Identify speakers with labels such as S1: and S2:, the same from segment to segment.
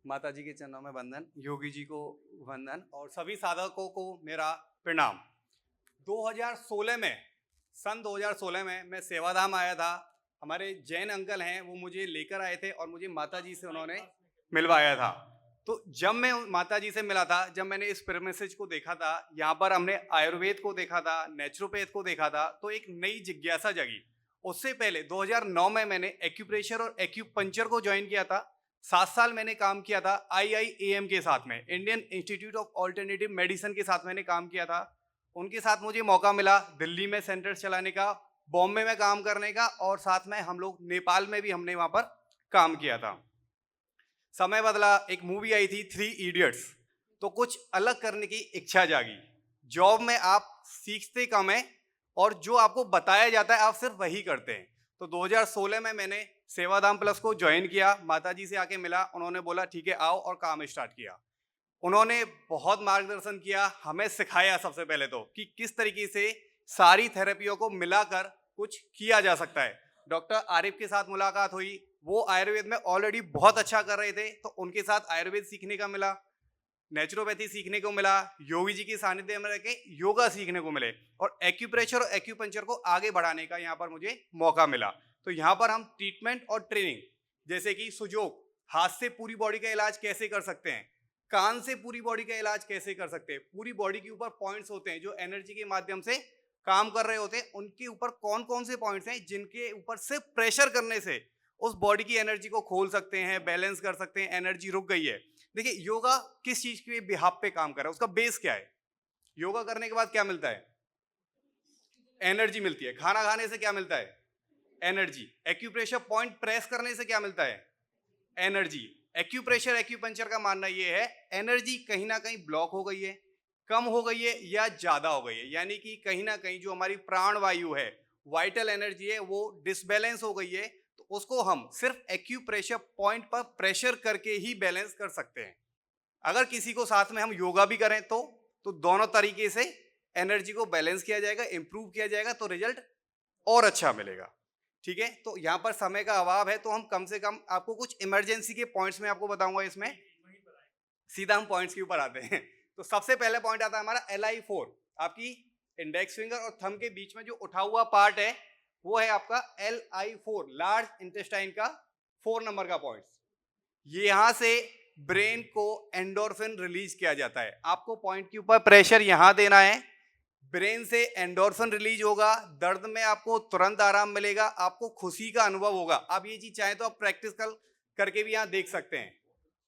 S1: माता जी के चरणों में वंदन, योगी जी को वंदन और सभी साधकों को मेरा प्रणाम। 2016 में सन 2016 में मैं सेवाधाम आया था। हमारे जैन अंकल हैं, वो मुझे लेकर आए थे और मुझे माता जी से उन्होंने मिलवाया था। तो जब मैं माता जी से मिला था, जब मैंने इस प्रेमिसेस को देखा था, यहाँ पर हमने आयुर्वेद को देखा था, नेचुरोपैथ को देखा था, तो एक नई जिज्ञासा जगी। उससे पहले 2009 में मैंने एक्यूप्रेशर और एक्यूपंक्चर को ज्वाइन किया था। 7 साल मैंने काम किया था IIAM के साथ में, Indian institute of alternative medicine के साथ मैंने काम किया था। उनके साथ मुझे मौका मिला दिल्ली में सेंटर चलाने का, बॉम्बे में काम करने का और साथ में हम लोग नेपाल में भी हमने वहां पर काम किया था। समय बदला, एक मूवी आई थी 3 इडियट्स, तो कुछ अलग करने की इच्छा जागी। जॉब में आप सीखते कम है और जो आपको बताया जाता है आप सिर्फ वही करते हैं। तो 2016 में मैंने सेवाधाम प्लस को ज्वाइन किया, माता जी से आके मिला, उन्होंने बोला ठीक है आओ और काम स्टार्ट किया। उन्होंने बहुत मार्गदर्शन किया, हमें सिखाया सबसे पहले तो कि किस तरीके से सारी थेरेपियों को मिलाकर कुछ किया जा सकता है। डॉक्टर आरिफ के साथ मुलाकात हुई, वो आयुर्वेद में ऑलरेडी बहुत अच्छा कर रहे थे, तो उनके साथ आयुर्वेद सीखने का मिला, नेचुरोपैथी सीखने को मिला, योगी जी के सानिध्य में रह के योगा सीखने को मिले और एक्यूप्रेशर और एक्यूपंक्चर को आगे बढ़ाने का यहाँ पर मुझे मौका मिला। तो यहाँ पर हम ट्रीटमेंट और ट्रेनिंग, जैसे कि सुजोग, हाथ से पूरी बॉडी का इलाज कैसे कर सकते हैं, कान से पूरी बॉडी का इलाज कैसे कर सकते हैं, पूरी बॉडी के ऊपर पॉइंट्स होते हैं जो एनर्जी के माध्यम से काम कर रहे होते हैं, उनके ऊपर कौन कौन से पॉइंट्स हैं जिनके ऊपर सिर्फ प्रेशर करने से उस बॉडी की एनर्जी को खोल सकते हैं, बैलेंस कर सकते हैं, एनर्जी रुक गई है। देखिए योगा किस चीज के बिहाफ पे काम कर रहा है, उसका बेस क्या है। योगा करने के बाद क्या मिलता है, एनर्जी मिलती है। खाना खाने से क्या मिलता है, एनर्जी। एक्यूप्रेशर पॉइंट प्रेस करने से क्या मिलता है, एनर्जी। एक्यूप्रेशर एक्यूपंक्चर का मानना यह है एनर्जी कहीं ना कहीं ब्लॉक हो गई है, कम हो गई है या ज्यादा हो गई है, यानी कि कहीं ना कहीं जो हमारी प्राण वायु है, वाइटल एनर्जी है, वो डिसबैलेंस हो गई है। तो उसको हम सिर्फ एक्यूप्रेशर पॉइंट पर प्रेशर करके ही बैलेंस कर सकते हैं। अगर किसी को साथ में हम योगा भी करें तो दोनों तरीके से एनर्जी को बैलेंस किया जाएगा, इंप्रूव किया जाएगा, तो रिजल्ट और अच्छा मिलेगा। ठीक है, तो यहाँ पर समय का अभाव है, तो हम कम से कम आपको कुछ इमरजेंसी के पॉइंट्स में आपको बताऊंगा। इसमें सीधा हम पॉइंट्स के ऊपर आते हैं। तो सबसे पहले पॉइंट आता है हमारा LI4। आपकी इंडेक्स फिंगर और थंब के बीच में जो उठा हुआ पार्ट है वो है आपका LI4, लार्ज इंटेस्टाइन का 4 नंबर का पॉइंट। यहां से ब्रेन को एंडोर्फिन रिलीज किया जाता है। आपको पॉइंट के ऊपर प्रेशर यहां देना है, ब्रेन से एंडोर्फिन रिलीज होगा, दर्द में आपको तुरंत आराम मिलेगा, आपको खुशी का अनुभव होगा। आप ये चीज चाहे तो आप प्रैक्टिस करके भी यहाँ देख सकते हैं।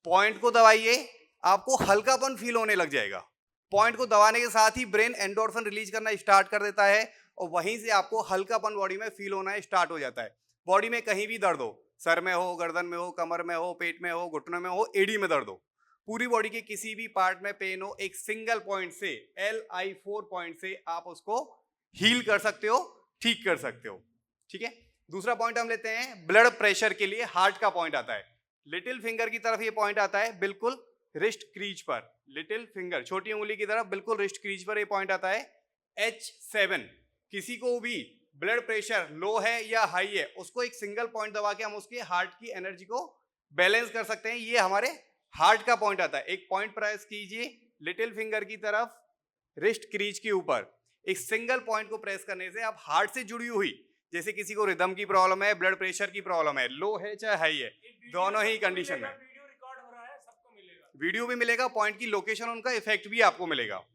S1: पॉइंट को दबाइए, आपको हल्कापन फील होने लग जाएगा। पॉइंट को दबाने के साथ ही ब्रेन एंडोर्फिन रिलीज करना स्टार्ट कर देता है और वहीं से आपको हल्कापन बॉडी में फील होना स्टार्ट हो जाता है। बॉडी में कहीं भी दर्द हो, सर में हो, गर्दन में हो, कमर में हो, पेट में हो, घुटनों में हो, एड़ी में दर्द हो, पूरी बॉडी के किसी भी पार्ट में पेन हो, एक सिंगल पॉइंट से, LI4 पॉइंट से आप उसको हील कर सकते हो, ठीक कर सकते हो। ठीक है, दूसरा पॉइंट हम लेते हैं ब्लड प्रेशर के लिए। हार्ट का पॉइंट आता है लिटिल फिंगर की तरफ, ये पॉइंट आता है बिल्कुल रिस्ट क्रीज पर, लिटिल फिंगर छोटी उंगली की तरफ बिल्कुल रिस्ट क्रीज पर ये पॉइंट आता है H7। किसी को भी ब्लड प्रेशर लो है या हाई है, उसको एक सिंगल पॉइंट दबा के हम उसके हार्ट की एनर्जी को बैलेंस कर सकते हैं। ये हमारे हार्ट का पॉइंट आता है। एक पॉइंट प्रेस कीजिए लिटिल फिंगर की तरफ, रिस्ट क्रीज के ऊपर, एक सिंगल पॉइंट को प्रेस करने से आप हार्ट से जुड़ी हुई, जैसे किसी को रिदम की प्रॉब्लम है, ब्लड प्रेशर की प्रॉब्लम है, लो है चाहे हाई है, दोनों ही कंडीशन में वीडियो भी मिलेगा, पॉइंट की लोकेशन, उनका इफेक्ट भी आपको मिलेगा।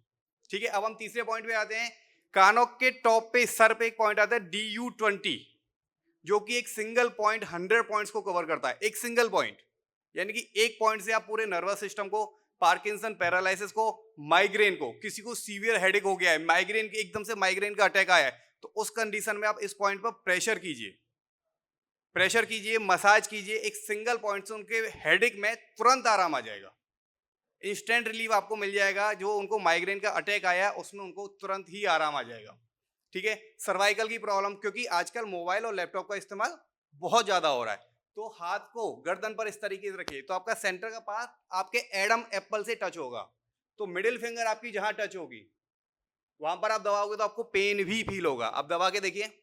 S1: ठीक है, अब हम तीसरे पॉइंट पे आते हैं। कानों के टॉप पे, सर पे एक पॉइंट आता है DU20, जो कि एक सिंगल पॉइंट 100 पॉइंट्स को कवर करता है। एक सिंगल पॉइंट, यानी कि एक पॉइंट से आप पूरे नर्वस सिस्टम को, पार्किंसन, पैरालिसिस को, माइग्रेन को, किसी को सीवियर हेडेक हो गया है, माइग्रेन के एकदम से माइग्रेन का अटैक आया है, तो उस कंडीशन में आप इस पॉइंट पर प्रेशर कीजिए, मसाज कीजिए, एक सिंगल पॉइंट से उनके हेडेक में तुरंत आराम आ जाएगा, इंस्टेंट रिलीफ आपको मिल जाएगा। जो उनको माइग्रेन का अटैक आया उसमें उनको तुरंत ही आराम आ जाएगा। ठीक है, सर्वाइकल की प्रॉब्लम, क्योंकि आजकल मोबाइल और लैपटॉप का इस्तेमाल बहुत ज्यादा हो रहा है, तो हाथ को गर्दन पर इस तरीके से रखिए, तो आपका सेंटर का पार्ट आपके एडम एप्पल से टच होगा, तो मिडिल फिंगर आपकी जहां टच होगी वहां पर आप दबाओगे तो आपको पेन भी फील होगा। आप दबा के देखिए,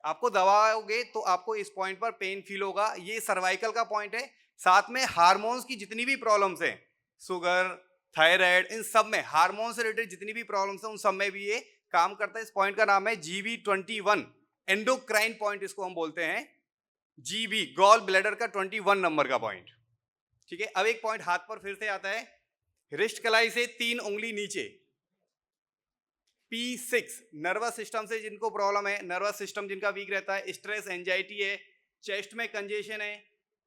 S1: आपको दबाओगे तो आपको इस पॉइंट पर पेन फील होगा। ये सर्वाइकल का पॉइंट है, साथ में हार्मोन्स की जितनी भी प्रॉब्लम्स हैं, शुगर, थायराइड, इन सब में हार्मोन से रिलेटेड जितनी भी प्रॉब्लम्स हैं उन सब में भी ये काम करता है। इस पॉइंट का नाम है GV21, एंडोक्राइन पॉइंट इसको हम बोलते हैं। GB, गॉल ब्लैडर का 21 नंबर का पॉइंट। ठीक है, अब एक पॉइंट हाथ पर फिर से आता है, रिस्ट कलाई से 3 उंगली नीचे, P6, नर्वस सिस्टम से जिनको प्रॉब्लम है, नर्वस सिस्टम जिनका वीक रहता है, स्ट्रेस, एंजाइटी है, चेस्ट में कंजेशन है,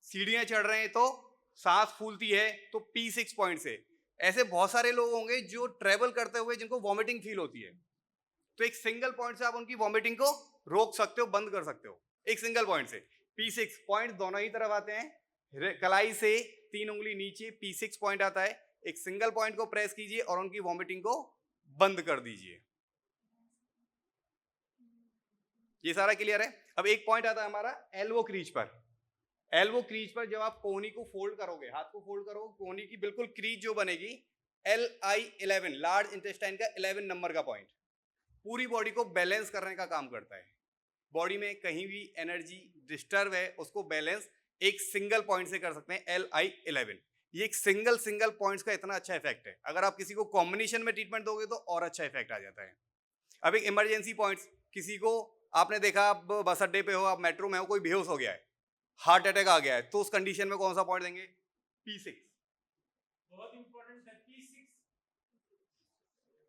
S1: सीढ़ियां चढ़ रहे हैं तो सांस फूलती है, तो P6 पॉइंट से। ऐसे बहुत सारे लोग होंगे जो ट्रेवल करते हुए जिनको वॉमिटिंग फील होती है, तो एक सिंगल पॉइंट से आप उनकी वॉमिटिंग को रोक सकते हो, बंद कर सकते हो, एक सिंगल पॉइंट से। P6 पॉइंट दोनों ही तरफ आते हैं, कलाई से 3 उंगली नीचे P6 पॉइंट आता है, एक सिंगल पॉइंट को प्रेस कीजिए और उनकी वॉमिटिंग को बंद कर दीजिए। ये सारा क्लियर है। अब एक पॉइंट आता है हमारा एल्बो क्रीज पर। एल्बो क्रीज पर जब आप कोहनी को फोल्ड करोगे, हाथ को फोल्ड करोगे, कोहनी की बिल्कुल क्रीज जो बनेगी, LI11, लार्ज इंटेस्टाइन का 11 नंबर का पॉइंट, पूरी बॉडी को बैलेंस करने का काम करता है। बॉडी में कहीं भी एनर्जी डिस्टर्ब है उसको बैलेंस एक सिंगल पॉइंट से कर सकते हैं, LI11। ये एक सिंगल पॉइंट्स का इतना अच्छा इफेक्ट है, अगर आप किसी को कॉम्बिनेशन में ट्रीटमेंट दोगे तो और अच्छा इफेक्ट आ जाता है। अब एक इमरजेंसी पॉइंट्स, किसी को आपने देखा, आप बस अड्डे पे हो, आप मेट्रो में हो, कोई बेहोश हो गया है, हार्ट अटैक आ गया है, तो उस कंडीशन में कौन सा पॉइंट देंगे? P6,
S2: बहुत इंपॉर्टेंट है P6।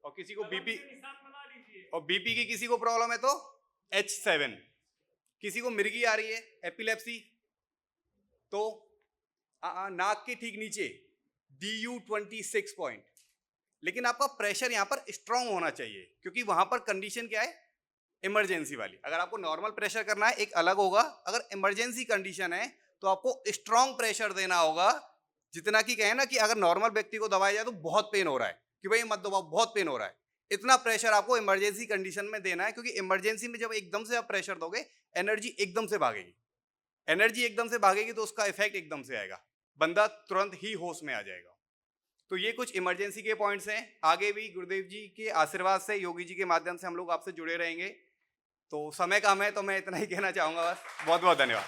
S1: और किसी को बीपी, और बीपी की किसी को प्रॉब्लम है तो H7, किसी को मिर्गी आ रही है, एपिलेप्सी, तो नाक के ठीक नीचे DU26 पॉइंट। लेकिन आपका प्रेशर यहाँ पर स्ट्रांग होना चाहिए, क्योंकि वहां पर कंडीशन क्या है, इमरजेंसी वाली। अगर आपको नॉर्मल प्रेशर करना है एक अलग होगा, अगर इमरजेंसी कंडीशन है तो आपको स्ट्रांग प्रेशर देना होगा, जितना कि कहे ना कि अगर नॉर्मल व्यक्ति को दबाया जाए तो बहुत पेन हो रहा है कि भाई मत दबाओ, बहुत पेन हो रहा है, इतना प्रेशर आपको इमरजेंसी कंडीशन में देना है, क्योंकि इमरजेंसी में जब एकदम से आप प्रेशर दोगे, एनर्जी एकदम से भागेगी, एनर्जी एकदम से भागेगी तो उसका इफेक्ट एकदम से आएगा, बंदा तुरंत ही होश में आ जाएगा। तो ये कुछ इमरजेंसी के पॉइंट्स हैं। आगे भी गुरुदेव जी के आशीर्वाद से, योगी जी के माध्यम से हम लोग आपसे जुड़े रहेंगे। तो समय कम है तो मैं इतना ही कहना चाहूंगा बस। बहुत बहुत धन्यवाद।